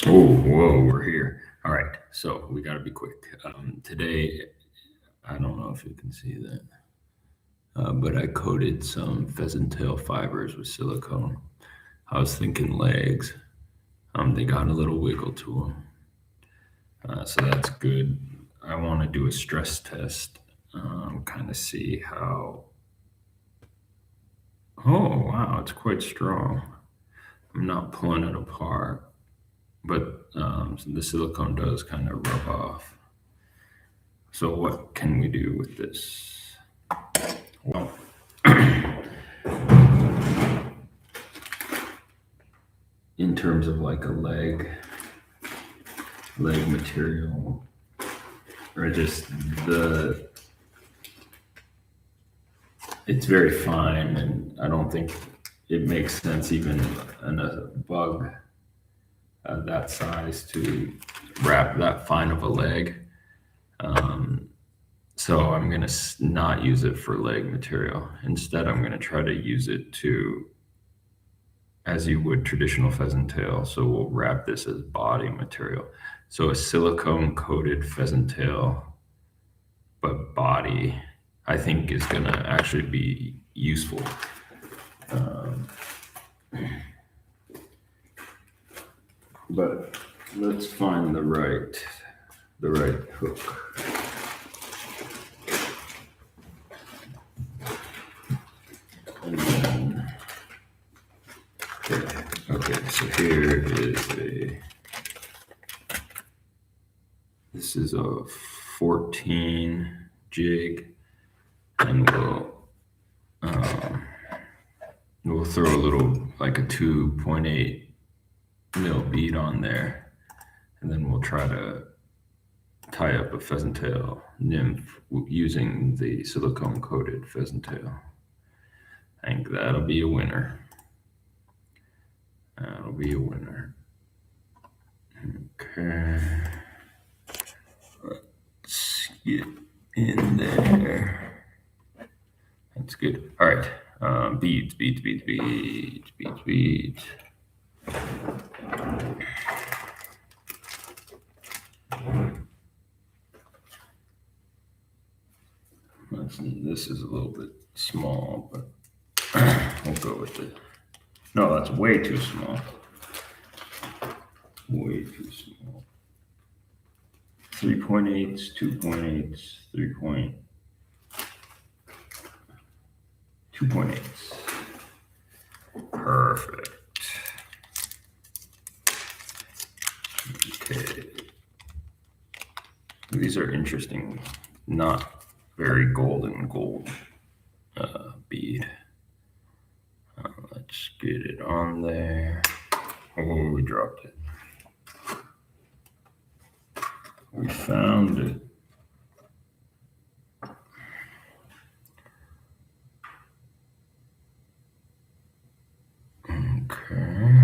Oh, whoa, we're here. All right, so we got to be quick. Today, I don't know if you can see that, but I coated some pheasant tail fibers with silicone. I was thinking legs. They got a little wiggle to them, so that's good. I want to do a stress test, kind of see how. Oh, wow, it's quite strong. I'm not pulling it apart, but the silicone does kind of rub off. So what can we do with this? Well, in terms of like a leg material, or just the, it's very fine, and I don't think it makes sense even in a bug that size to wrap that fine of a leg. Um, so I'm gonna not use it for leg material. Instead, I'm gonna try to use it to as you would traditional pheasant tail. So we'll wrap this as body material. So a silicone coated pheasant tail, but body, I think is going to actually be useful. Um, but let's find the right hook. And then, okay, so here is this is a 14 jig, and we'll throw a little, like a 2.8 mil bead on there, and then we'll try to tie up a pheasant tail nymph using the silicone coated pheasant tail. I think that'll be a winner. That'll be a winner. Okay. Let's get in there. That's good. All right. Beads. This is a little bit small, but we'll go with it. No, that's way too small. Way too small. 3.8s, 2.8s, 2.8s. Perfect. Okay. These are interesting, not very golden gold bead. Let's get it on there. Oh, we dropped it. We found it. Okay.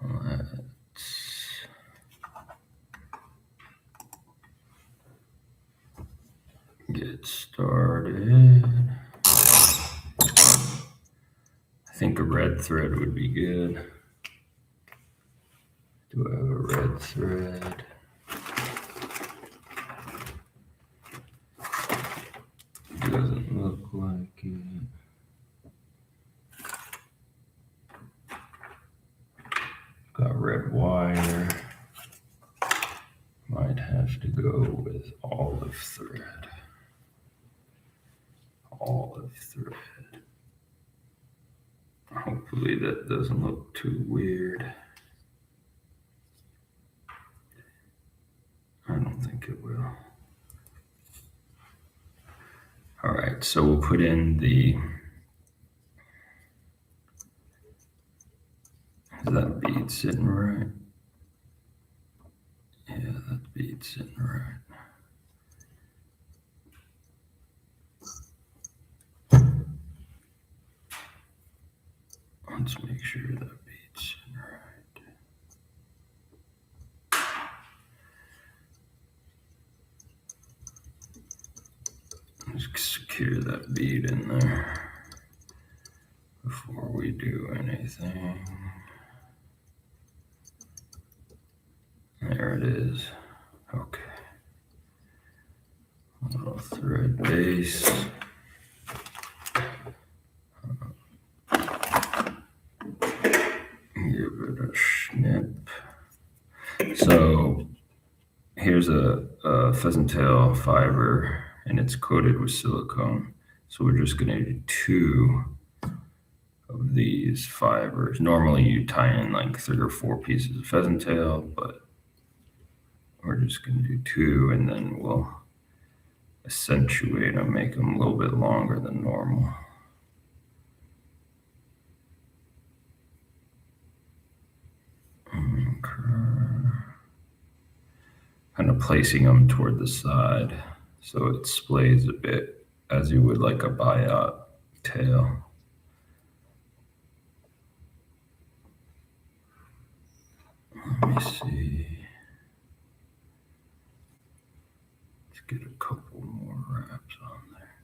Let's get started. I think a red thread would be good. Do I have a red thread? Doesn't look like it. Got red wire. Might have to go with olive thread. Olive thread. Hopefully that doesn't look too weird. I don't think it will. All right, so we'll put in the, is that bead sitting right? Yeah, that bead's sitting right. Let's make sure that bead's sitting right. Let's secure that bead in there before we do anything. is. Okay. A little thread base. Give it a snip. So here's a pheasant tail fiber, and it's coated with silicone. So we're just going to do 2 of these fibers. Normally you tie in like 3 or 4 pieces of pheasant tail, but we're just going to do 2, and then we'll accentuate them, make them a little bit longer than normal. Kind of placing them toward the side so it splays a bit as you would like a biot tail. Let me see. Let's get a couple more wraps on there.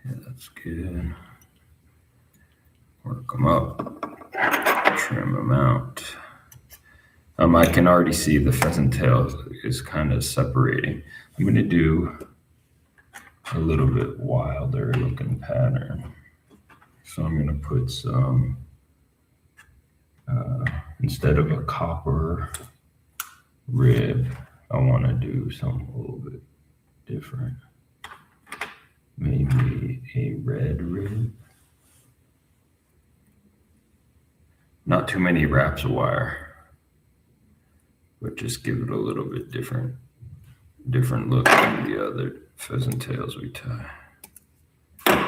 Yeah, that's good. Work them up, trim them out. I can already see the pheasant tail is kind of separating. I'm going to do a little bit wilder looking pattern. So I'm going to put some, instead of a copper rib, I want to do something a little bit different. Maybe a red rib. Not too many wraps of wire, but just give it a little bit different look than the other pheasant tails we tie. Put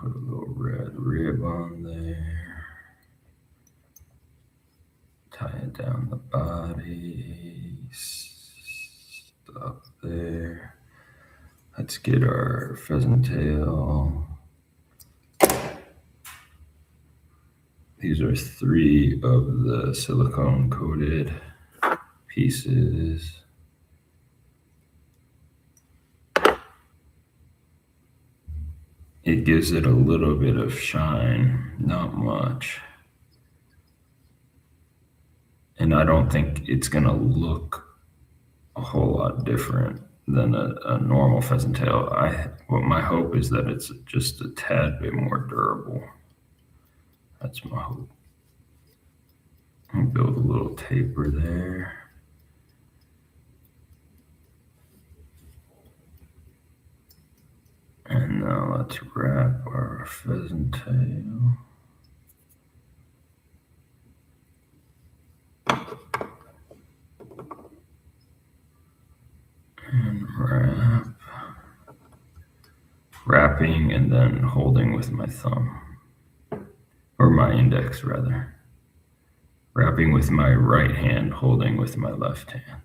a little red rib on there. Tie it down the body. Stop there. Let's get our pheasant tail. These are 3 of the silicone coated pieces. It gives it a little bit of shine, not much. And I don't think it's going to look a whole lot different than a normal pheasant tail. What my hope is that it's just a tad bit more durable. That's my hope. I'll build a little taper there. And now let's wrap our pheasant tail. And wrapping and then holding with my thumb, or my index rather. Wrapping with my right hand, holding with my left hand.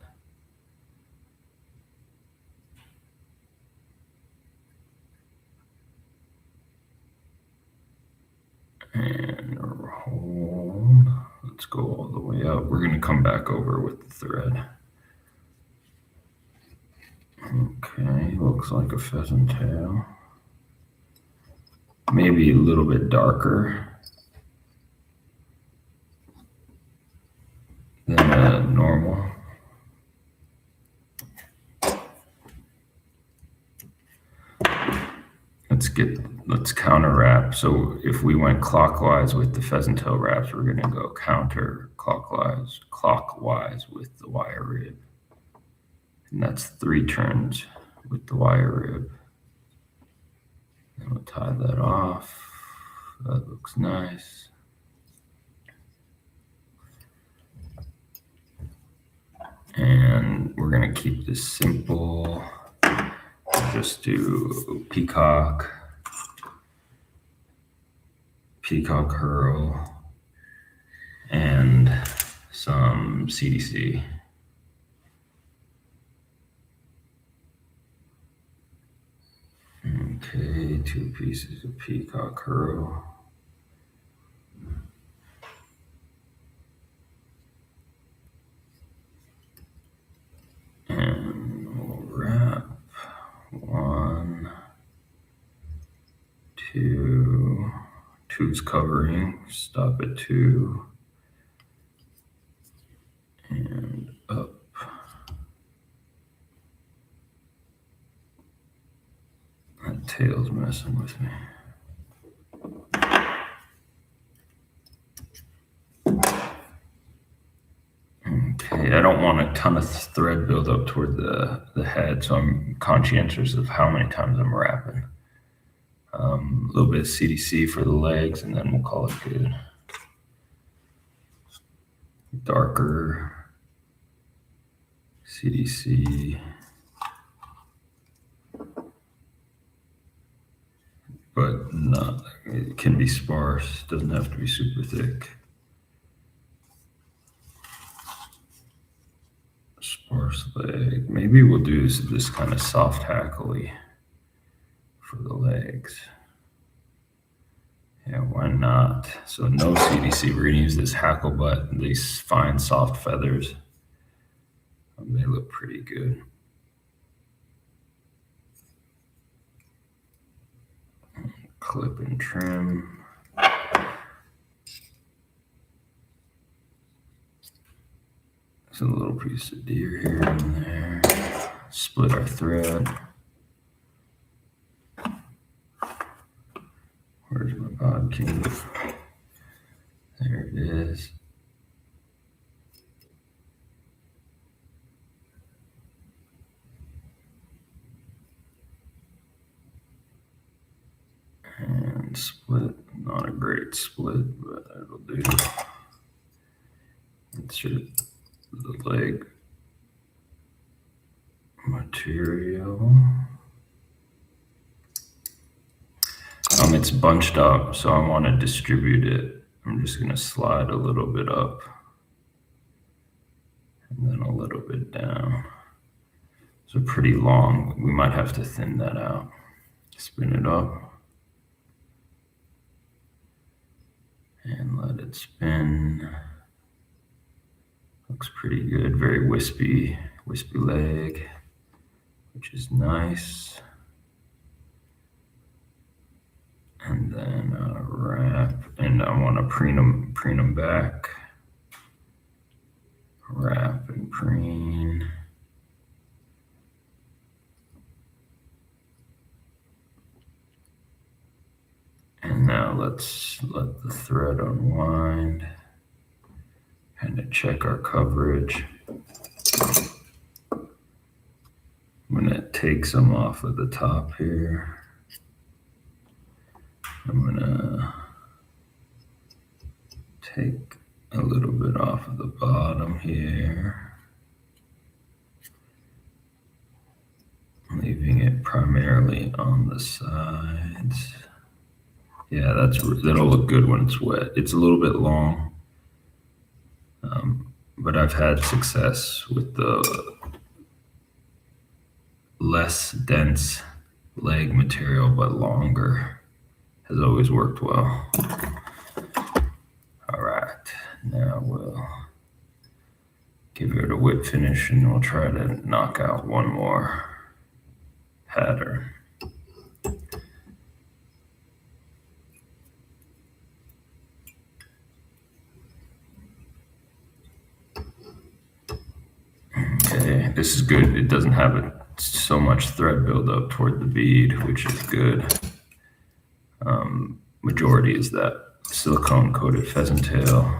And hold. Let's go all the way up. We're going to come back over with the thread. Okay, looks like a pheasant tail. Maybe a little bit darker than normal. Let's counter wrap. So if we went clockwise with the pheasant tail wraps, we're going to go counter clockwise with the wire rib. And that's 3 turns with the wire rib. And we'll tie that off. That looks nice. And we're going to keep this simple. Just do peacock curl, and some CDC. Okay, 2 pieces of peacock curl. And we'll wrap 1, 2, 2's covering, stop at 2, Tail's messing with me. Okay, I don't want a ton of thread build up toward the head, so I'm conscientious of how many times I'm wrapping. A little bit of CDC for the legs, and then we'll call it good. Darker CDC, but not. It can be sparse. Doesn't have to be super thick. Sparse leg. Maybe we'll do this kind of soft hackly for the legs. Yeah, why not? So no CDC. We're gonna use this hackle butt, these fine soft feathers. They look pretty good. Clip and trim. There's a little piece of deer here and there. Split our thread. Where's my bodkin? There it is. And split. Not a great split, but it'll do. Insert the leg material. It's bunched up, so I want to distribute it. I'm just going to slide a little bit up and then a little bit down. So pretty long. We might have to thin that out. Spin it up and let it spin. Looks pretty good. Very wispy leg, which is nice. And then wrap, and I want to preen them back. Wrap and preen. And now let's let the thread unwind. Kind of check our coverage. I'm gonna take some off of the top here. I'm gonna take a little bit off of the bottom here, leaving it primarily on the sides. Yeah, that'll look good when it's wet. It's a little bit long, but I've had success with the less dense leg material, but longer. Has always worked well. All right, now we'll give it a whip finish and we'll try to knock out one more pattern. Okay, this is good. It doesn't have so much thread buildup toward the bead, which is good. Majority is that silicone coated pheasant tail.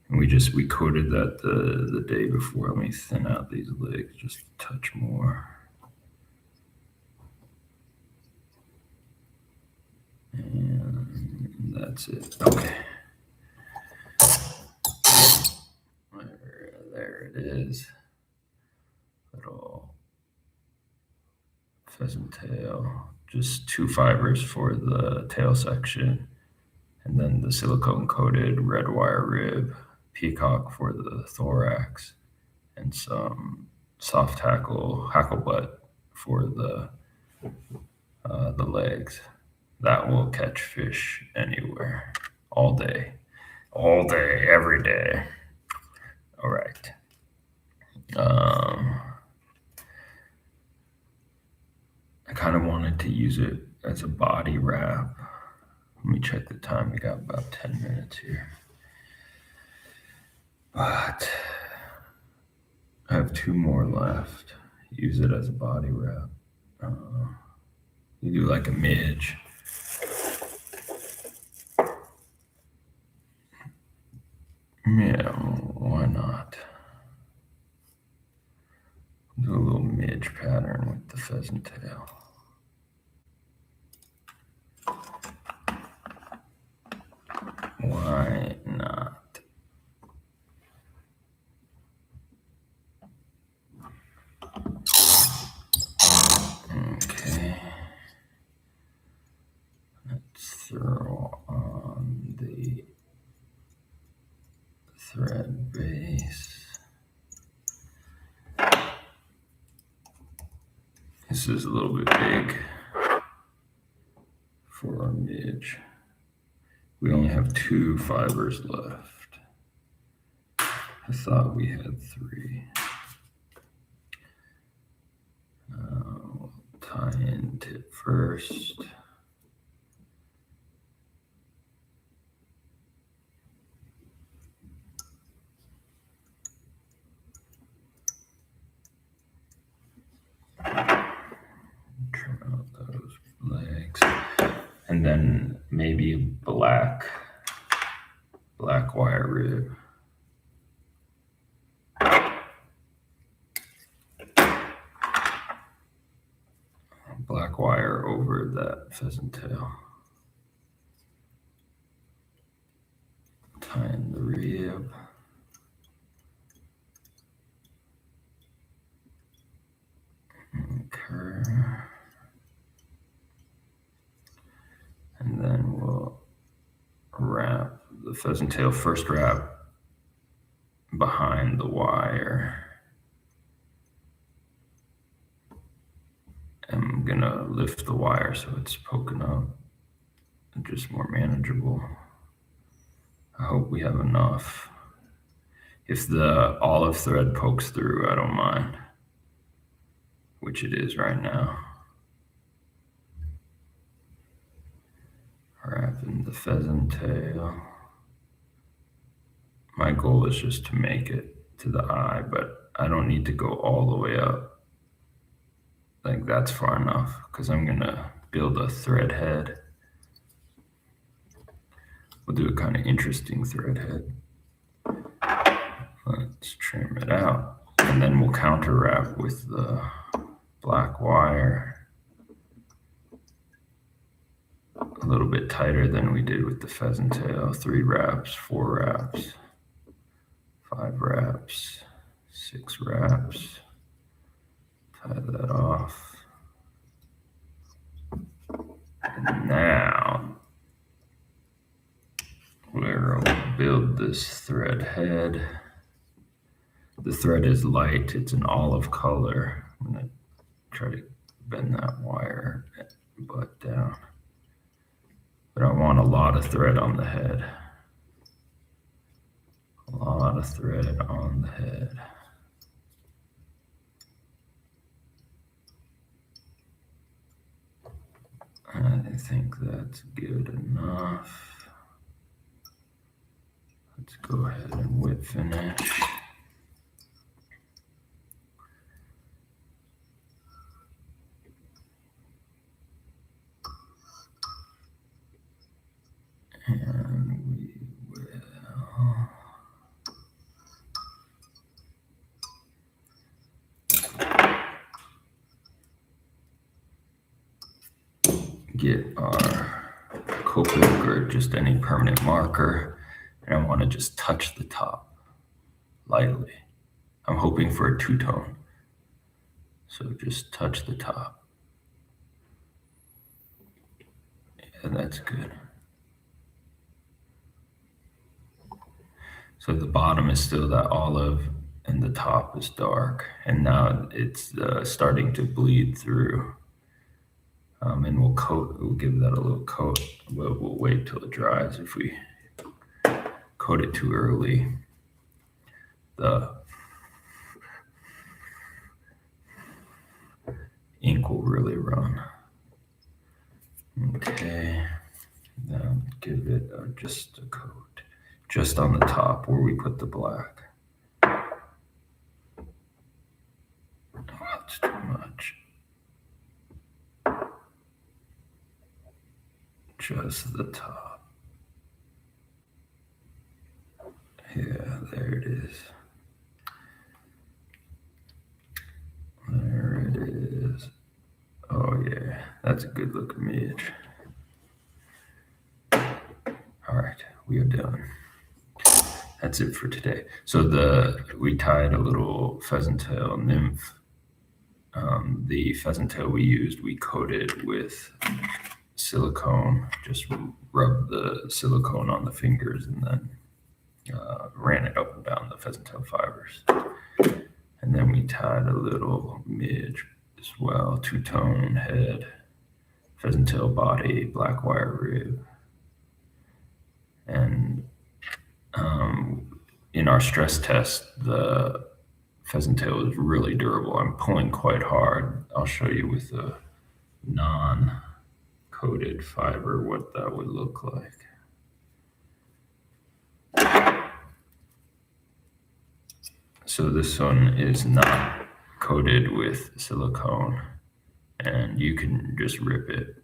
And we coated that the day before. Let me thin out these legs just a touch more. And that's it. Okay. There it is. Little pheasant tail. Just 2 fibers for the tail section. And then the silicone coated red wire rib, peacock for the thorax, and some soft hackle butt for the legs. That will catch fish anywhere, all day, every day. All right. I kind of wanted to use it as a body wrap. Let me check the time. We got about 10 minutes here. But I have 2 more left. Use it as a body wrap. You do like a midge. Yeah, why not? Do a little midge pattern with the pheasant tail. Why not? Okay. Let's throw on the thread base. This is a little bit big for our midge. We only have 2 fibers left. I thought we had 3. We'll tie in tip first. Trim out those legs. And then maybe a black wire rib. Black wire over that pheasant tail. Tie in the rib. Okay. And then we'll wrap the pheasant tail, first wrap behind the wire. I'm gonna lift the wire so it's poking up and just more manageable. I hope we have enough. If the olive thread pokes through, I don't mind, which it is right now. Wrapping the pheasant tail. My goal is just to make it to the eye, but I don't need to go all the way up. Like that's far enough because I'm gonna build a thread head. We'll do a kind of interesting thread head. Let's trim it out, and then we'll counter wrap with the black wire a little bit tighter than we did with the pheasant tail. 3 wraps, 4 wraps, 5 wraps, 6 wraps. Tie that off. And now we'll build this thread head. The thread is light, it's an olive color. I'm gonna try to bend that wire butt down. But I want a lot of thread on the head. A lot of thread on the head. I think that's good enough. Let's go ahead and whip finish. And we will get our Copic or just any permanent marker, and I want to just touch the top lightly. I'm hoping for a 2-tone, so just touch the top. Yeah, that's good. So the bottom is still that olive and the top is dark, and now it's starting to bleed through. And we'll give that a little coat. We'll wait till it dries. If we coat it too early, the ink will really run. Okay, now give it just a coat, just on the top where we put the black. That's too much. just the top. Yeah, there it is. There it is. Oh yeah, that's a good looking midge. All right, we are done. That's it for today. So we tied a little pheasant tail nymph. The pheasant tail we used, we coated with silicone. Just rubbed the silicone on the fingers and then ran it up and down the pheasant tail fibers. And then we tied a little midge as well, two-tone head, pheasant tail body, black wire rib. And in our stress test, the pheasant tail is really durable. I'm pulling quite hard. I'll show you with a non-coated fiber what that would look like. So this one is not coated with silicone, and you can just rip it.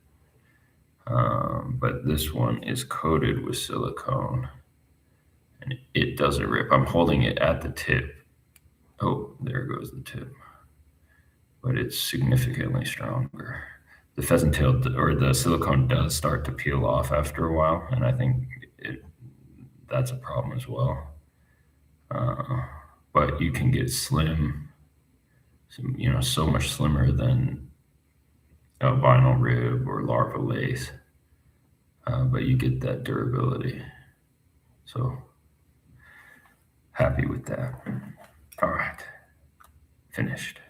But this one is coated with silicone, and it doesn't rip. I'm holding it at the tip. Oh, there goes the tip. But it's significantly stronger. The pheasant tail or the silicone does start to peel off after a while, and I think that's a problem as well. But you can get slim, so much slimmer than a vinyl rib or larva lace, but you get that durability. So happy with that. All right, finished.